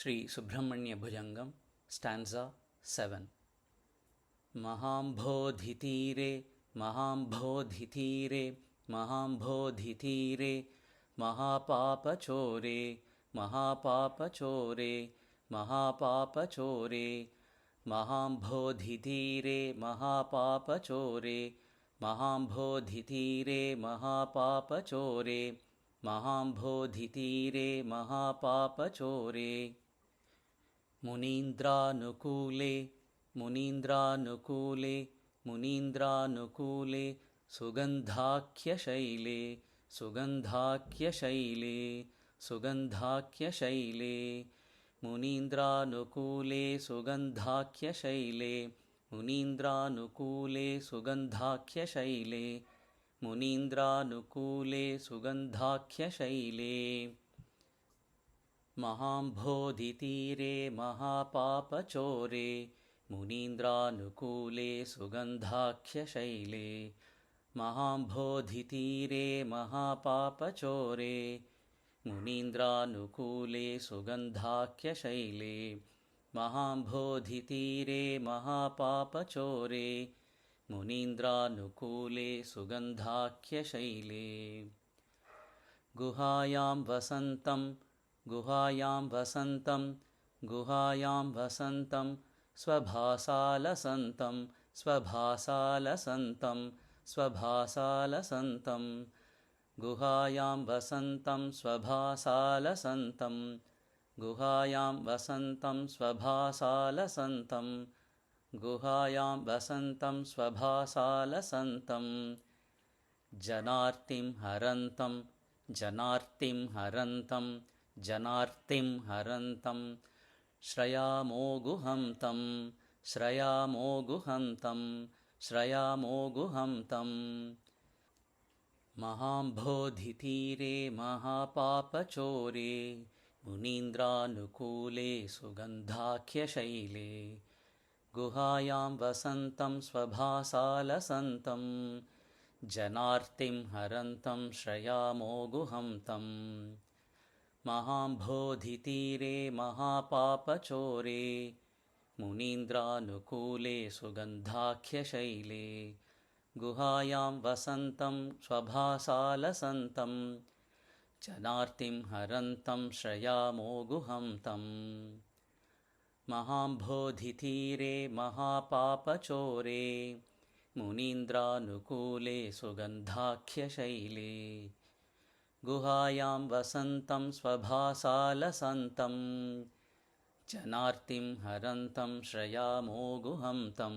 Sri Subramanya Bhujangam, stanza 7. Mahambodhitire, Mahambodhitire, Mahambodhitire, Mahapapachore, Mahapapachore, Mahapapachore, Mahambodhitire, Mahapapachore, Mahambodhitire, Mahapapachore, Mahambodhitire, Mahapapachore. Munindranukule, Munindranukule, Munindranukule, Sugandhakhya-shaile, Sugandhakhya-shaile, Sugandhakhya-shaile, Munindranukule, Sugandhakhya-shaile, Munindranukule, Sugandhakhya-shaile, Munindranukule, Sugandhakhya-shaile. Mahambodhitire, Mahapapachore, Munindranukule, Sugandhakhya-shaile, Mahambodhitire, Mahapapachore, Munindranukule, Sugandhakhya-shaile, Mahambodhitire, Mahapapachore, Munindranukule, Sugandhakhya-shaile. Guhayam vasantam, Guhayam vasantam, Guhayam vasantam, Svabhasalasantam, Svabhasalasantam, Svabhasalasantam, Guhayam vasantam, Svabhasalasantam, Guhayam vasantam, Svabhasalasantam, Guhayam vasantam, Svabhasalasantam, Janartim harantam, Janartim harantam, Janartim harantam, Shrayamoguhamtam, Shrayamoguhamtam, Shrayamoguhamtam. Mahambodhitire, Mahapapachore, Munindranukule, Sugandhakhya-shaile, Guhayam vasantam, Svabhasalasantam, Janartim harantam, Shrayamoguhamtam. Mahambodhitire, Mahapapachore, Munindranukule, Sugandhakhya-shaile, Guhayam vasantam, Svabhasalasantam, Janartim harantam, Shrayamoguhamtam. Mahambodhitire, Mahapapachore, Munindranukule, Sugandhakhya-shaile, Guhayam vasantam, Svabhasalasantam, Janartim harantam, Shrayamoguhamtam.